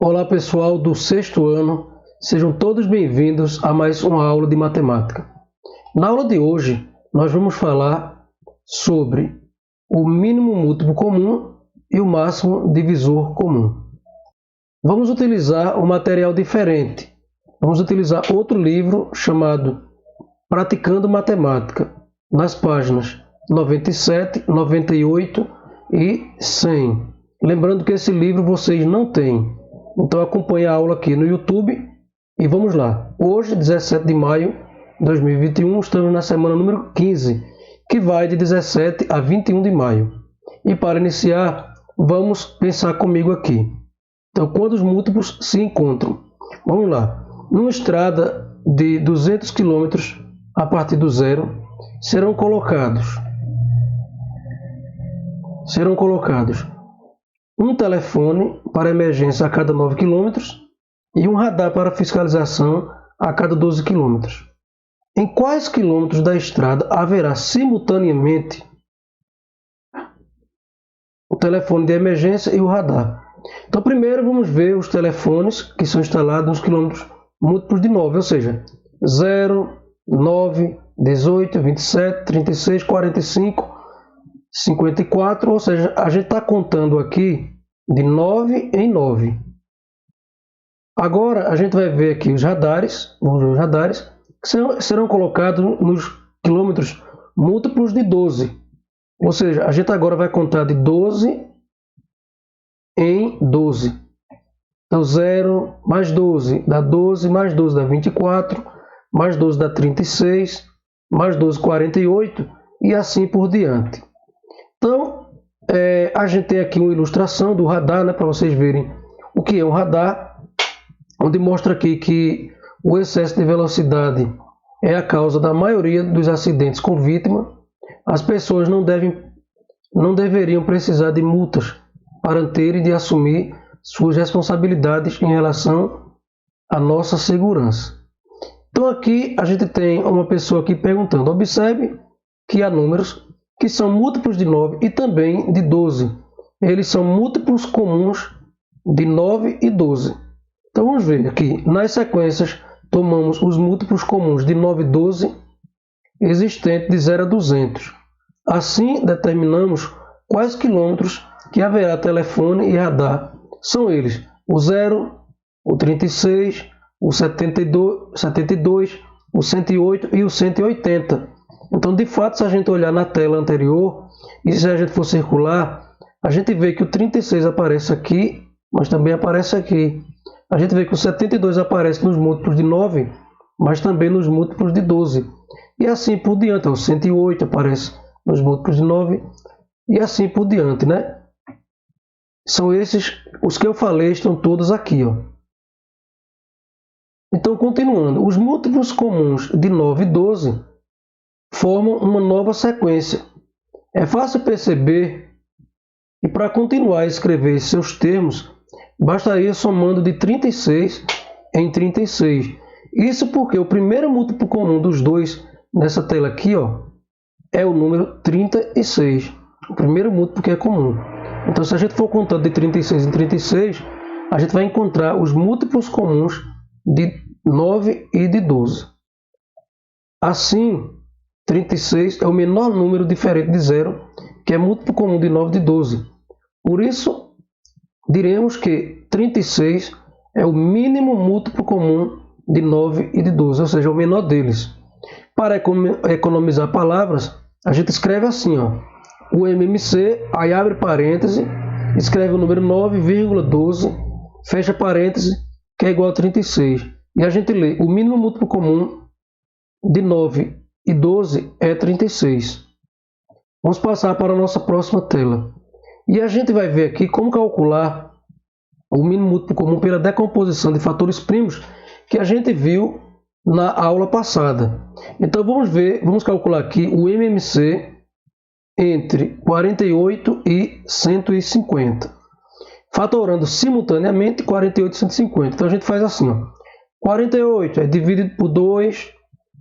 Olá pessoal do sexto ano, sejam todos bem-vindos a mais uma aula de matemática. Na aula de hoje, nós vamos falar sobre o mínimo múltiplo comum e o máximo divisor comum. Vamos utilizar um material diferente. Vamos utilizar outro livro chamado Praticando Matemática, nas páginas 97, 98 e 100. Lembrando que esse livro vocês não têm. Então acompanhe a aula aqui no YouTube e vamos lá. Hoje, 17 de maio de 2021, estamos na semana número 15, que vai de 17 a 21 de maio. E para iniciar, vamos pensar comigo aqui. Então, quando os múltiplos se encontram? Vamos lá. Numa estrada de 200 km a partir do zero, serão colocados um telefone para emergência a cada 9 km e um radar para fiscalização a cada 12 km. Em quais quilômetros da estrada haverá simultaneamente o telefone de emergência e o radar? Então, primeiro vamos ver os telefones que são instalados nos quilômetros múltiplos de 9, ou seja, 0, 9, 18, 27, 36, 45, 54, ou seja, a gente está contando aqui de 9 em 9. Agora a gente vai ver aqui os radares, vamos ver os radares, que serão colocados nos quilômetros múltiplos de 12. Ou seja, a gente agora vai contar de 12 em 12. Então 0 mais 12 dá 12, mais 12 dá 24, mais 12 dá 36, mais 12 48 e assim por diante. Então, a gente tem aqui uma ilustração do radar, né, para vocês verem o que é um radar, onde mostra aqui que o excesso de velocidade é a causa da maioria dos acidentes com vítima. As pessoas não deveriam precisar de multas para terem de assumir suas responsabilidades em relação à nossa segurança. Então aqui a gente tem uma pessoa aqui perguntando, observe que há números que são múltiplos de 9 e também de 12. Eles são múltiplos comuns de 9 e 12. Então vamos ver aqui, nas sequências, tomamos os múltiplos comuns de 9 e 12 existentes de 0 a 200. Assim, determinamos quais quilômetros que haverá telefone e radar. São eles o 0, o 36, o 72, o 108 e o 180. Então, de fato, se a gente olhar na tela anterior e se a gente for circular, a gente vê que o 36 aparece aqui, mas também aparece aqui. A gente vê que o 72 aparece nos múltiplos de 9, mas também nos múltiplos de 12. E assim por diante. O 108 aparece nos múltiplos de 9 e assim por diante, né? São esses, os que eu falei, estão todos aqui, ó. Então, continuando, os múltiplos comuns de 9 e 12 formam uma nova sequência. É fácil perceber que para continuar a escrever seus termos, bastaria somando de 36 em 36. Isso porque o primeiro múltiplo comum dos dois nessa tela aqui, ó, é o número 36. O primeiro múltiplo que é comum. Então, se a gente for contando de 36 em 36, a gente vai encontrar os múltiplos comuns de 9 e de 12. Assim, 36 é o menor número diferente de 0, que é múltiplo comum de 9 e de 12. Por isso, diremos que 36 é o mínimo múltiplo comum de 9 e de 12, ou seja, o menor deles. Para economizar palavras, a gente escreve assim, ó, o MMC, aí abre parêntese, escreve o número 9,12, fecha parêntese, que é igual a 36. E a gente lê, o mínimo múltiplo comum de 9 e 12 é 36. Vamos passar para a nossa próxima tela. E a gente vai ver aqui como calcular o mínimo múltiplo comum pela decomposição de fatores primos que a gente viu na aula passada. Então vamos calcular aqui o MMC entre 48 e 150. Fatorando simultaneamente 48 e 150. Então a gente faz assim, ó. 48 é dividido por 2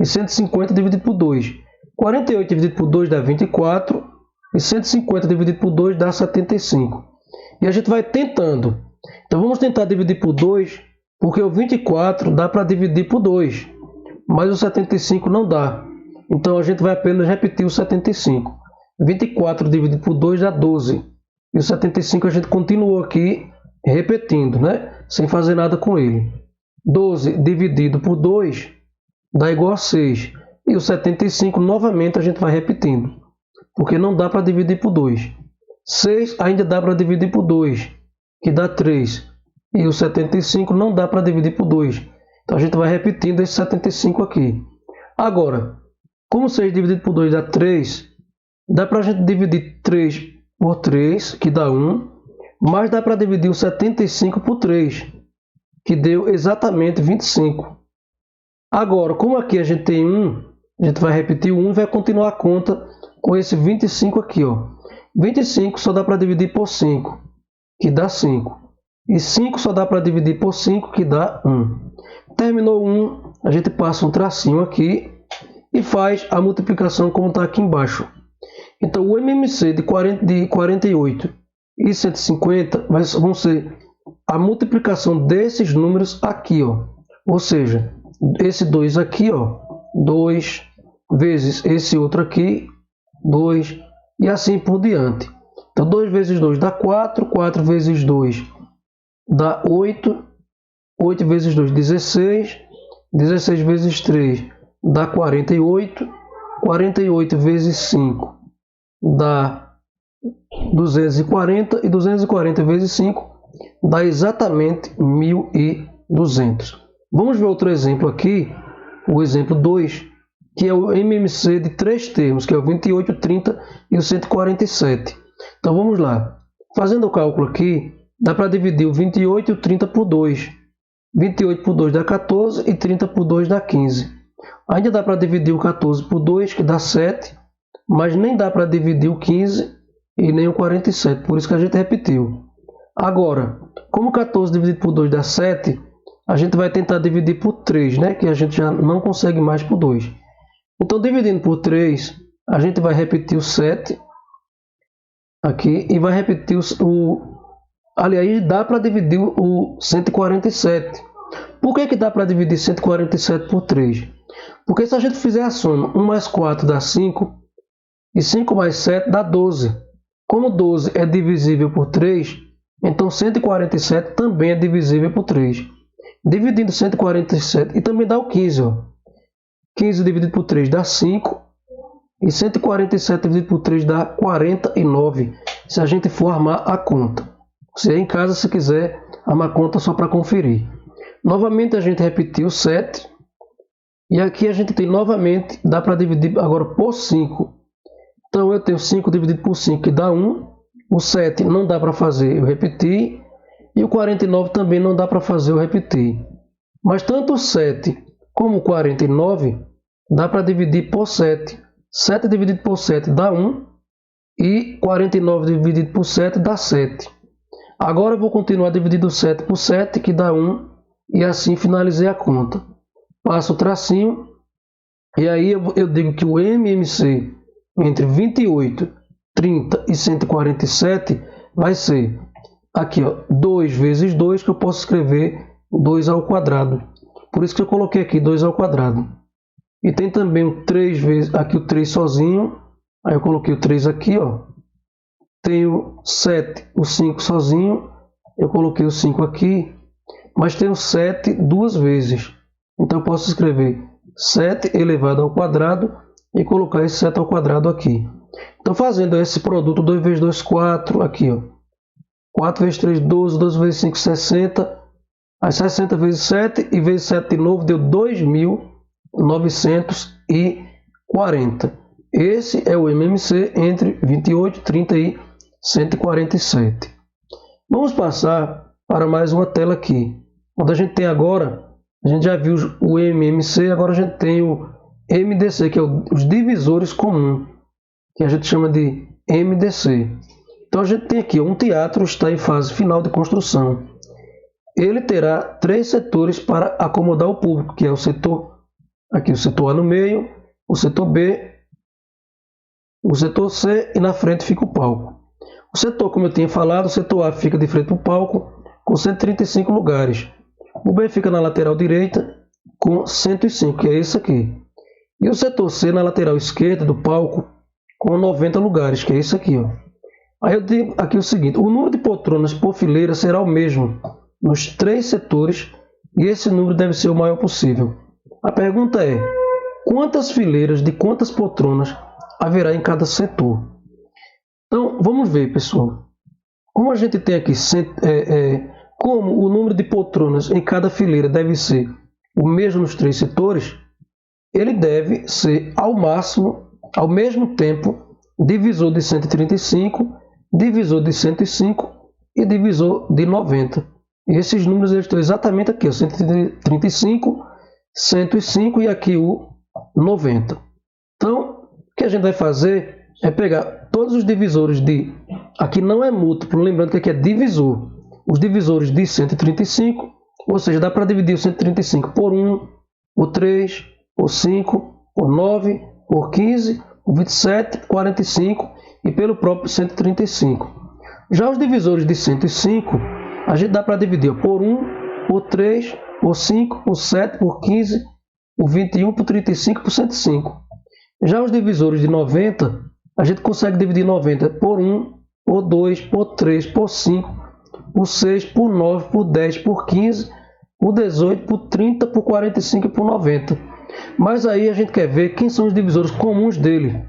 e 150 dividido por 2. 48 dividido por 2 dá 24 e 150 dividido por 2 dá 75. E a gente vai tentando Então vamos tentar dividir por 2, porque o 24 dá para dividir por 2, mas o 75 não dá. Então a gente vai apenas repetir o 75. 24 dividido por 2 dá 12. E o 75 a gente continuou aqui repetindo, né? Sem fazer nada com ele. 12 dividido por 2 dá igual a 6. E o 75 novamente a gente vai repetindo, porque não dá para dividir por 2. 6 ainda dá para dividir por 2, que dá 3. E o 75 não dá para dividir por 2. Então a gente vai repetindo esse 75 aqui. Agora, como 6 dividido por 2 dá 3, dá para a gente dividir 3 por 3, que dá 1. Mas dá para dividir o 75 por 3, que deu exatamente 25. Agora, como aqui a gente tem 1, a gente vai repetir o 1 e vai continuar a conta com esse 25 aqui, ó. 25 só dá para dividir por 5, que dá 5. E 5 só dá para dividir por 5, que dá 1. Terminou 1, a gente passa um tracinho aqui e faz a multiplicação como está aqui embaixo. Então, o MMC de 48 e 150 vão ser a multiplicação desses números aqui, ó. Ou seja, esse 2 aqui, ó, 2 vezes esse outro aqui, 2, e assim por diante. Então, 2 vezes 2 dá 4, 4 vezes 2 dá 8, 8 vezes 2, 16, 16 vezes 3 dá 48, 48 vezes 5 dá 240, e 240 vezes 5 dá exatamente 1.200. Vamos ver outro exemplo aqui, o exemplo 2, que é o MMC de 3 termos, que é o 28, 30 e o 147. Então vamos lá. Fazendo o cálculo aqui, dá para dividir o 28 e o 30 por 2. 28 por 2 dá 14 e 30 por 2 dá 15. Ainda dá para dividir o 14 por 2, que dá 7, mas nem dá para dividir o 15 e nem o 47, por isso que a gente repetiu. Agora, como 14 dividido por 2 dá 7, a gente vai tentar dividir por 3, né? Que a gente já não consegue mais por 2. Então, dividindo por 3, a gente vai repetir o 7 aqui e vai repetir aliás, dá para dividir o 147. Por que dá para dividir 147 por 3? Porque se a gente fizer a soma, 1 mais 4 dá 5 e 5 mais 7 dá 12. Como 12 é divisível por 3, então 147 também é divisível por 3. Dividindo 147, e também dá o 15. Ó. 15 dividido por 3 dá 5, e 147 dividido por 3 dá 49, se a gente for armar a conta. Você aí em casa, se quiser, armar a conta só para conferir. Novamente a gente repetiu 7, e aqui a gente tem novamente, dá para dividir agora por 5. Então eu tenho 5 dividido por 5, que dá 1. O 7 não dá para fazer, eu repeti. E o 49 também não dá para fazer, eu repeti. Mas tanto o 7 como o 49 dá para dividir por 7. 7 dividido por 7 dá 1. E 49 dividido por 7 dá 7. Agora eu vou continuar dividindo 7 por 7, que dá 1. E assim finalizei a conta. Passo o tracinho. E aí eu digo que o MMC entre 28, 30 e 147 vai ser aqui, ó, 2 vezes 2, que eu posso escrever 2 ao quadrado. Por isso que eu coloquei aqui 2 ao quadrado. E tem também o 3 vezes, aqui o 3 sozinho. Aí eu coloquei o 3 aqui, ó. Tem o 7, o 5 sozinho. Eu coloquei o 5 aqui. Mas tem o 7 duas vezes. Então eu posso escrever 7 elevado ao quadrado e colocar esse 7 ao quadrado aqui. Então, fazendo esse produto, 2 vezes 2, 4, aqui, ó. 4 vezes 3, 12, 12 vezes 5, 60. Aí 60 vezes 7 e vezes 7 de novo deu 2.940. Esse é o MMC entre 28, 30 e 147. Vamos passar para mais uma tela aqui. Onde a gente tem agora, a gente já viu o MMC, agora a gente tem o MDC, que é os divisores comuns, que a gente chama de MDC. Então a gente tem aqui, um teatro está em fase final de construção. Ele terá 3 setores para acomodar o público, que é o setor, aqui o setor A no meio, o setor B, o setor C e na frente fica o palco. O setor, como eu tinha falado, o setor A fica de frente para o palco, com 135 lugares. O B fica na lateral direita com 105, que é esse aqui. E o setor C na lateral esquerda do palco com 90 lugares, que é esse aqui, ó. Aí eu digo aqui o seguinte: o número de poltronas por fileira será o mesmo nos 3 setores e esse número deve ser o maior possível. A pergunta é: quantas fileiras de quantas poltronas haverá em cada setor? Então, vamos ver, pessoal. Como a gente tem aqui, como o número de poltronas em cada fileira deve ser o mesmo nos 3 setores, ele deve ser ao máximo, ao mesmo tempo, divisor de 135, divisor de 105 e divisor de 90. E esses números eles estão exatamente aqui, ó, 135, 105 e aqui o 90. Então, o que a gente vai fazer é pegar todos os divisores de... Aqui não é múltiplo, lembrando que aqui é divisor. Os divisores de 135, ou seja, dá para dividir o 135 por 1, por 3, por 5, por 9, por 15, por 27, 45 e pelo próprio 135. Já os divisores de 105, a gente dá para dividir por 1, por 3, por 5, por 7, por 15, por 21, por 35 e por 105. Já os divisores de 90, a gente consegue dividir 90 por 1, por 2, por 3, por 5, por 6, por 9, por 10, por 15, por 18, por 30, por 45 e por 90. Mas aí a gente quer ver quem são os divisores comuns dele.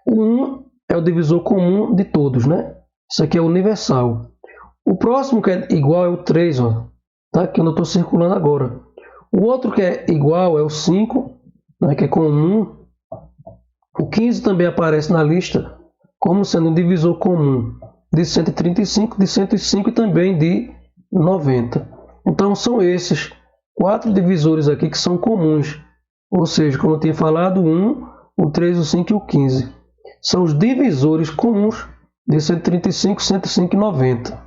O 1 é o divisor comum de todos, né? Isso aqui é universal. O próximo que é igual é o 3, ó, tá? Que eu não estou circulando agora. O outro que é igual é o 5, né? Que é comum. O 15 também aparece na lista como sendo um divisor comum de 135, de 105 e também de 90. Então são esses 4 divisores aqui que são comuns. Ou seja, como eu tinha falado, o 1, o 3, o 5 e o 15. São os divisores comuns de 135, 105 e 90.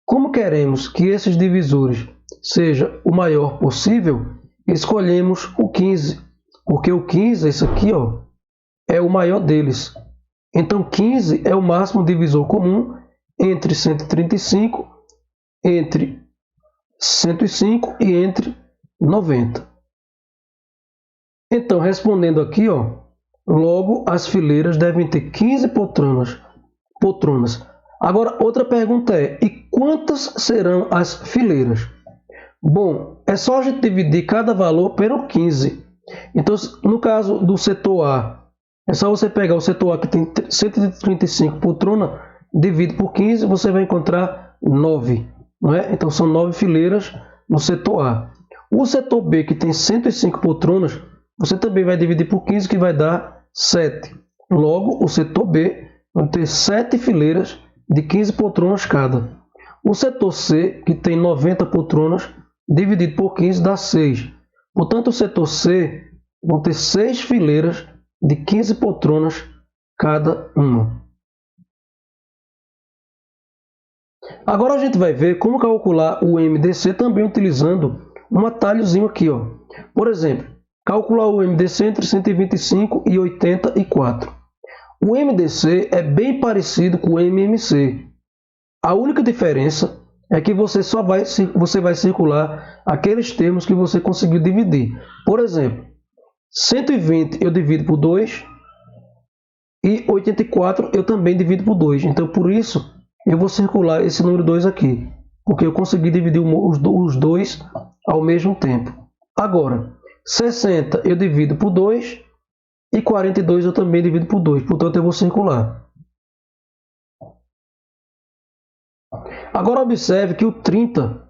Como queremos que esses divisores sejam o maior possível, escolhemos o 15. Porque o 15, esse aqui, ó, é o maior deles. Então 15 é o máximo divisor comum entre 135, entre 105 e entre 90. Então, respondendo aqui, ó, logo as fileiras devem ter 15 poltronas. Agora, outra pergunta é: e quantas serão as fileiras? Bom, é só a gente dividir cada valor pelo 15. Então, no caso do setor A, é só você pegar o setor A que tem 135 poltronas, divide por 15, você vai encontrar 9. Não é? Então, são 9 fileiras no setor A. O setor B, que tem 105 poltronas, você também vai dividir por 15, que vai dar 7. Logo, o setor B vai ter 7 fileiras de 15 poltronas cada. O setor C, que tem 90 poltronas, dividido por 15 dá 6. Portanto, o setor C vão ter 6 fileiras de 15 poltronas cada uma. Agora a gente vai ver como calcular o MDC também utilizando um atalhozinho aqui, ó. Por exemplo, calcular o MDC entre 125 e 84. O MDC é bem parecido com o MMC. A única diferença é que você vai circular aqueles termos que você conseguiu dividir. Por exemplo, 120 eu divido por 2 e 84 eu também divido por 2. Então, por isso, eu vou circular esse número 2 aqui, porque eu consegui dividir os dois ao mesmo tempo. Agora, 60 eu divido por 2 e 42 eu também divido por 2, portanto eu vou circular. Agora observe que o 30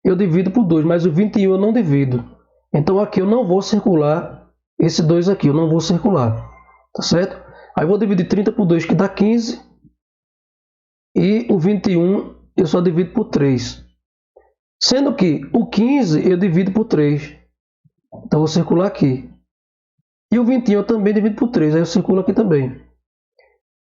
eu divido por 2, mas o 21 eu não divido. Então aqui eu não vou circular esse 2 aqui, eu não vou circular, tá certo? Aí eu vou dividir 30 por 2, que dá 15, e o 21 eu só divido por 3. Sendo que o 15 eu divido por 3, então eu vou circular aqui. E o 21 eu também divido por 3, aí eu circulo aqui também.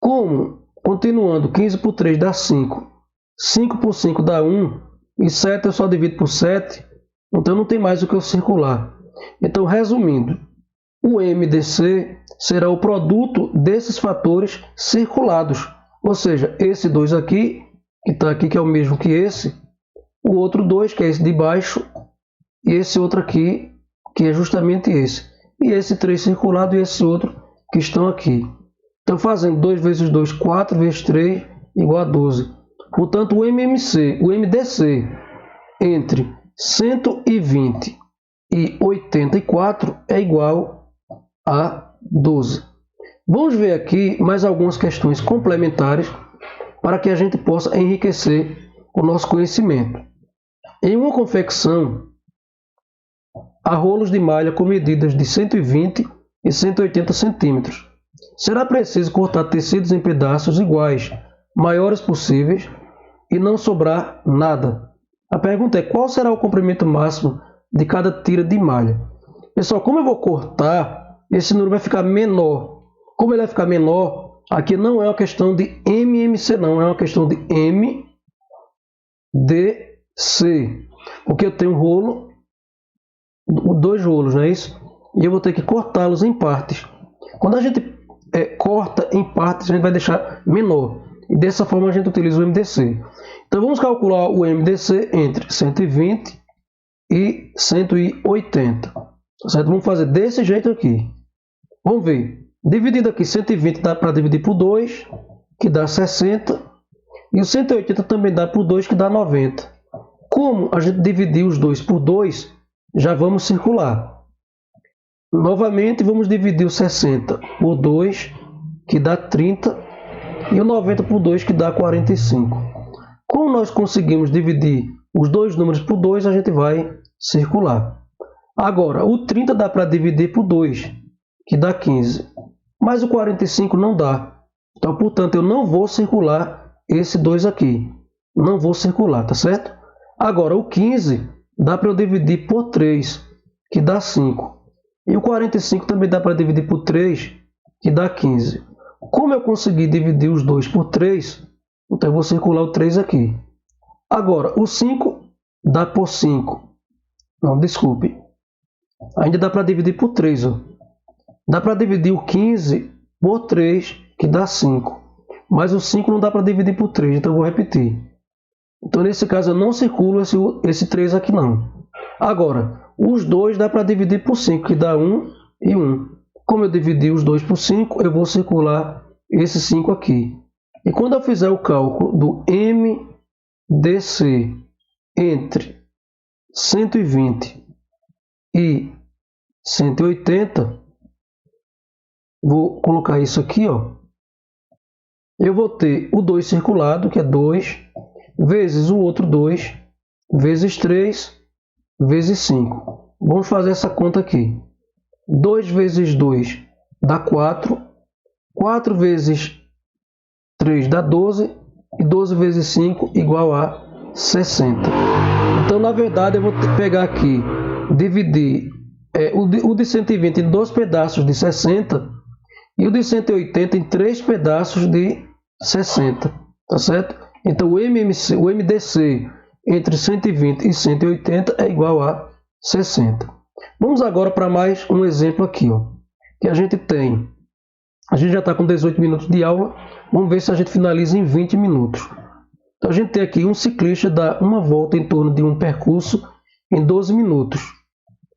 Como, continuando, 15 por 3 dá 5, 5 por 5 dá 1, e 7 eu só divido por 7, então não tem mais o que eu circular. Então, resumindo, o MDC será o produto desses fatores circulados. Ou seja, esse 2 aqui, que está aqui, que é o mesmo que esse, o outro 2, que é esse de baixo, e esse outro aqui, que é justamente esse. E esse 3 circulado e esse outro que estão aqui. Então, fazendo 2 vezes 2, 4 vezes 3, igual a 12. Portanto, o MDC entre 120 e 84 é igual a 12. Vamos ver aqui mais algumas questões complementares para que a gente possa enriquecer o nosso conhecimento. Em uma confecção, há rolos de malha com medidas de 120 e 180 centímetros. Será preciso cortar tecidos em pedaços iguais, maiores possíveis, e não sobrar nada. A pergunta é: qual será o comprimento máximo de cada tira de malha? Pessoal, como eu vou cortar, esse número vai ficar menor. Como ele vai ficar menor, aqui não é uma questão de MMC, não, é uma questão de MDC. Porque eu tenho dois rolos, não é isso? E eu vou ter que cortá-los em partes. Quando a gente corta em partes, a gente vai deixar menor. E dessa forma a gente utiliza o MDC. Então vamos calcular o MDC entre 120 e 180. Certo? Vamos fazer desse jeito aqui. Vamos ver. Dividido aqui, 120 dá para dividir por 2, que dá 60. E o 180 também dá por 2, que dá 90. Como a gente dividir os dois por 2, já vamos circular. Novamente, vamos dividir o 60 por 2, que dá 30. E o 90 por 2, que dá 45. Como nós conseguimos dividir os dois números por 2, a gente vai circular. Agora, o 30 dá para dividir por 2, que dá 15. Mas o 45 não dá. Então, portanto, eu não vou circular esse 2 aqui. Não vou circular, tá certo? Agora, o 15 dá para eu dividir por 3, que dá 5. E o 45 também dá para dividir por 3, que dá 15. Como eu consegui dividir os dois por 3, então eu vou circular o 3 aqui. Agora, o 5 dá por 5. Não, desculpe. Ainda dá para dividir por 3. Ó. Dá para dividir o 15 por 3, que dá 5. Mas o 5 não dá para dividir por 3, então eu vou repetir. Então, nesse caso, eu não circulo esse 3 aqui, não. Agora, os 2 dá para dividir por 5, que dá 1 e 1. Como eu dividi os 2 por 5, eu vou circular esse 5 aqui. E quando eu fizer o cálculo do MDC entre 120 e 180, vou colocar isso aqui, ó. Eu vou ter o 2 circulado, que é 2, vezes o outro 2, vezes 3, vezes 5. Vamos fazer essa conta aqui. 2 vezes 2 dá 4. 4 vezes 3 dá 12. E 12 vezes 5 igual a 60. Então, na verdade, eu vou pegar aqui, dividir o de 120 em 2 pedaços de 60 e o de 180 em 3 pedaços de 60. Tá certo? Então, o MDC entre 120 e 180 é igual a 60. Vamos agora para mais um exemplo aqui, ó, que a gente tem. A gente já está com 18 minutos de aula. Vamos ver se a gente finaliza em 20 minutos. Então, a gente tem aqui um ciclista dá uma volta em torno de um percurso em 12 minutos.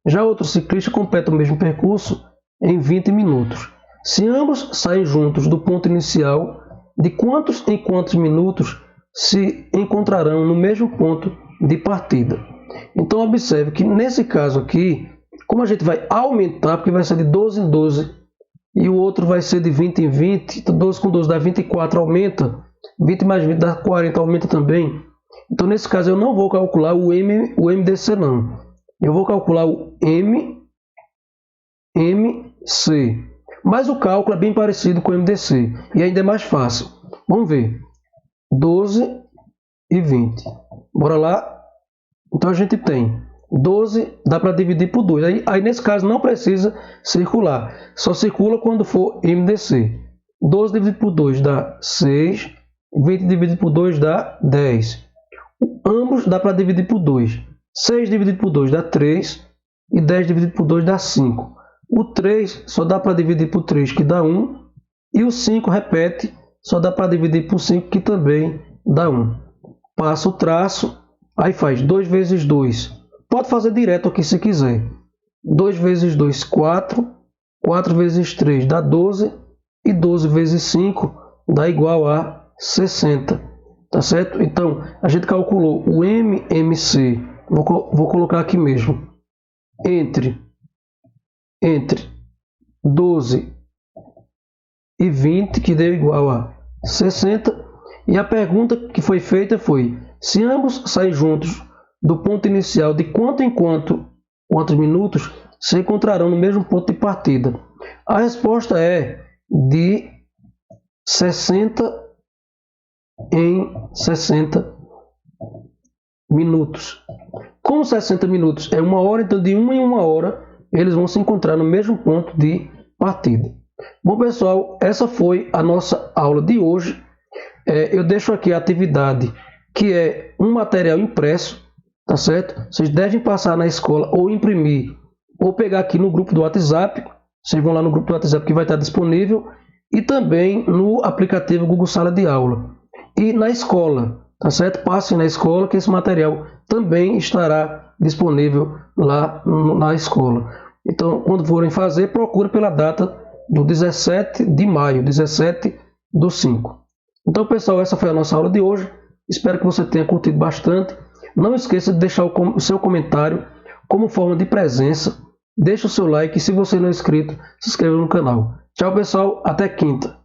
Já outro ciclista completa o mesmo percurso em 20 minutos. Se ambos saem juntos do ponto inicial, de quantos em quantos minutos se encontrarão no mesmo ponto de partida? Então, observe que nesse caso aqui, como a gente vai aumentar, porque vai ser de 12 em 12, e o outro vai ser de 20 em 20, então 12 com 12 dá 24, aumenta, 20 mais 20 dá 40, aumenta também. Então, nesse caso, eu não vou calcular o MDC, não. Eu vou calcular o MC. Mas o cálculo é bem parecido com o MDC, e ainda é mais fácil. Vamos ver. 12 e 20. Bora lá? Então, a gente tem 12, dá para dividir por 2. Aí, nesse caso, não precisa circular. Só circula quando for MDC. 12 dividido por 2 dá 6. 20 dividido por 2 dá 10. Ambos dá para dividir por 2. 6 dividido por 2 dá 3. E 10 dividido por 2 dá 5. O 3 só dá para dividir por 3, que dá 1. E o 5 repete, só dá para dividir por 5, que também dá 1. Passa o traço Aí faz 2 vezes 2. Pode fazer direto aqui se quiser. 2 vezes 2, 4. 4 vezes 3 dá 12. E 12 vezes 5 dá igual a 60. Tá certo? Então, a gente calculou o MMC. Vou colocar aqui mesmo. Entre 12 e 20, que deu igual a 60. E a pergunta que foi feita foi: se ambos saem juntos do ponto inicial, de quanto em quantos minutos se encontrarão no mesmo ponto de partida? A resposta é de 60 em 60 minutos. Como 60 minutos é 1 hora, então de 1 em 1 hora eles vão se encontrar no mesmo ponto de partida. Bom, pessoal, essa foi a nossa aula de hoje. Eu deixo aqui a atividade, que é um material impresso, tá certo? Vocês devem passar na escola ou imprimir, ou pegar aqui no grupo do WhatsApp. Vocês vão lá no grupo do WhatsApp que vai estar disponível, e também no aplicativo Google Sala de Aula. E na escola, tá certo? Passem na escola que esse material também estará disponível lá na escola. Então, quando forem fazer, procure pela data do 17 de maio, 17/5. Então, pessoal, essa foi a nossa aula de hoje. Espero que você tenha curtido bastante. Não esqueça de deixar o seu comentário como forma de presença. Deixe o seu like e, se você não é inscrito, se inscreva no canal. Tchau, pessoal. Até quinta.